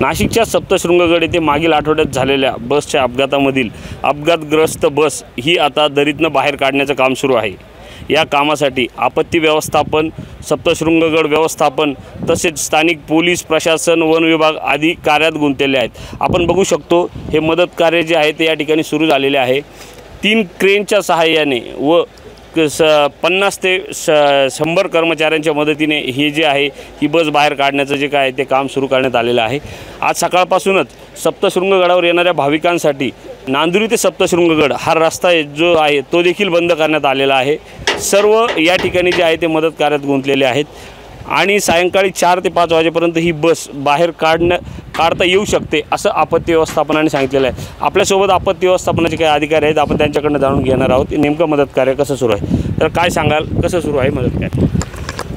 नाशिकच्या सप्तशृंगगड येथे मागील आठवड्यात झालेल्या बसच्या अपघातामधील अपघातग्रस्त बस ही आता दरीतनं बाहेर काढण्याचं काम सुरू आहे। या कामासाठी आपत्ती व्यवस्थापन, सप्तशृंगगड व्यवस्थापन तसेच स्थानिक पोलीस प्रशासन, वन विभाग आदी कार्यात गुंतलेले आहेत। आपण बघू शकतो हे मदत कार्य जे आहे ते या ठिकाणी सुरू झालेले आहे। 3 क्रेनच्या सहाय्याने व 50 ते 100 कर्मचाऱ्यांच्या मदतीने हे जे आहे ही बस बाहेर काढण्याचं जे काय ते काम सुरू करण्यात आलेलं आहे। आज सकाळपासूनच सप्तशृंगगडावर येणाऱ्या भाविकांसाठी नांदुरी ते सप्तशृंगगड हा रस्ता जो आहे तो देखील बंद करण्यात आलेला आहे। सर्व या ठिकाणी जे आहे ते मदत कार्यात गुंतलेले आहेत आणि सायंकाळी 4 ते 5 वाजेपर्यंत ही बस बाहेर काढता येऊ शकते असं आपत्ती व्यवस्थापनाने सांगितलेलं आहे। आपल्यासोबत आपत्ती व्यवस्थापनाचे काही अधिकारी आहेत, आपण त्यांच्याकडून जाणून घेणार आहोत नेमकं मदत कार्य कसं सुरू आहे। तर काय सांगाल, कसं सुरू आहे मदत कार्य?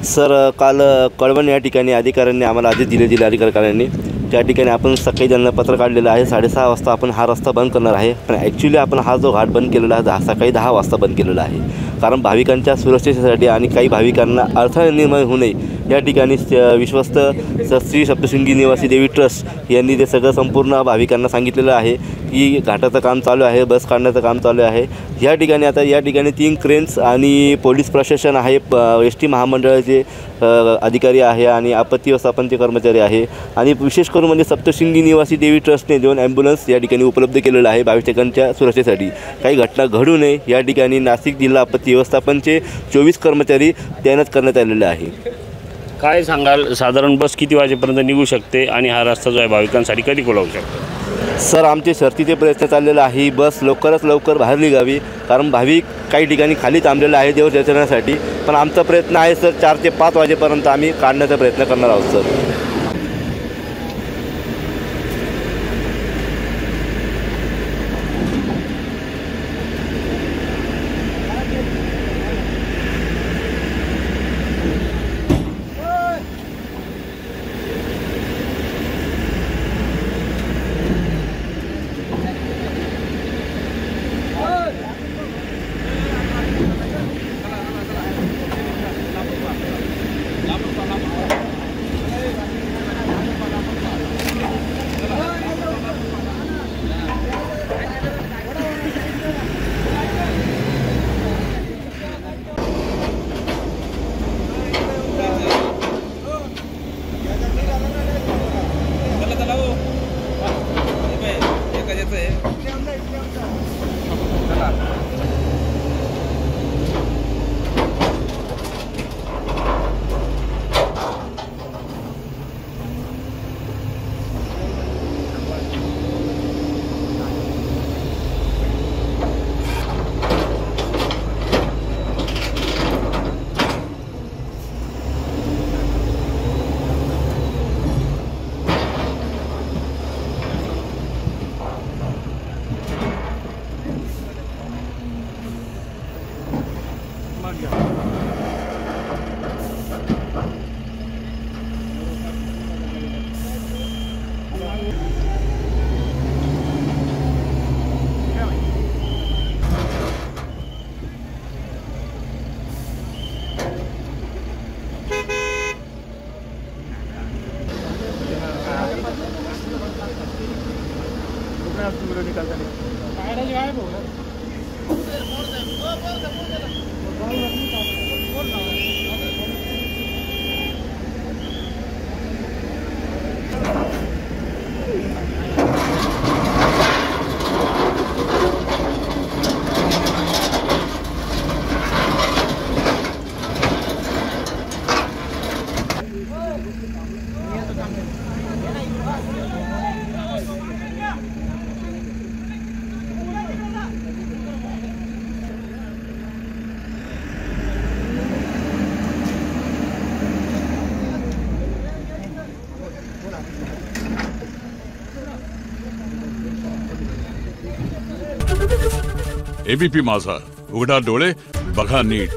सर, काल कळवण या ठिकाणी अधिकाऱ्यांनी आम्हाला आदेश दिले जिल्हाधिकाऱ्यांनी, त्या ठिकाणी आपण सकाळी त्यांना पत्र काढलेलं आहे। 6:30 वाजता आपण हा रस्ता बंद करणार आहे, पण ॲक्च्युली आपण हा जो घाट बंद केलेला आहे सकाळी 10 वाजता बंद केलेला आहे, कारण भाविकांच्या सुरक्षेसाठी आणि काही भाविकांना अडथळा निर्माण होऊ नये या ठिकाणी विश्वस्त श्री सप्तशृंगी निवासी देवी ट्रस्ट यांनी ते सगळं संपूर्ण भाविकांना सांगितलेलं आहे की घाटाचं काम चालू आहे, बस काढण्याचं काम चालू आहे। या ठिकाणी आता या ठिकाणी 3 क्रेन्स आणि पोलीस प्रशासन आहे, एस टी महामंडळाचे अधिकारी आहे आणि आपत्ती व्यवस्थापनचे कर्मचारी आहे आणि विशेष करून म्हणजे सप्तशृंगी निवासी देवी ट्रस्टने 2 ॲम्ब्युलन्स या ठिकाणी उपलब्ध केलेलं आहे भाविकांच्या सुरक्षेसाठी। काही घटना घडू नये या ठिकाणी नाशिक जिल्हा आपत्ती व्यवस्थापनचे 24 कर्मचारी तैनात करण्यात आलेले आहे। काय सांगाल, साधारण बस किती वाजेपर्यंत निघू शकते आणि हा रस्ता जो आहे भाविकांसाठी कधी खुला होऊ शकतो? सर, आमचे शर्तीचे प्रयत्न चाललेले आहे बस लवकरात लवकर बाहेर निघावी, कारण भाविक काही ठिकाणी खाली थांबलेलं आहे देवदर्शनासाठी, पण आमचा प्रयत्न आहे सर 4 ते 5 वाजेपर्यंत आम्ही काढण्याचा प्रयत्न करणार आहोत सर। एबीपी माझा, उघडा डोळे बघा नीट।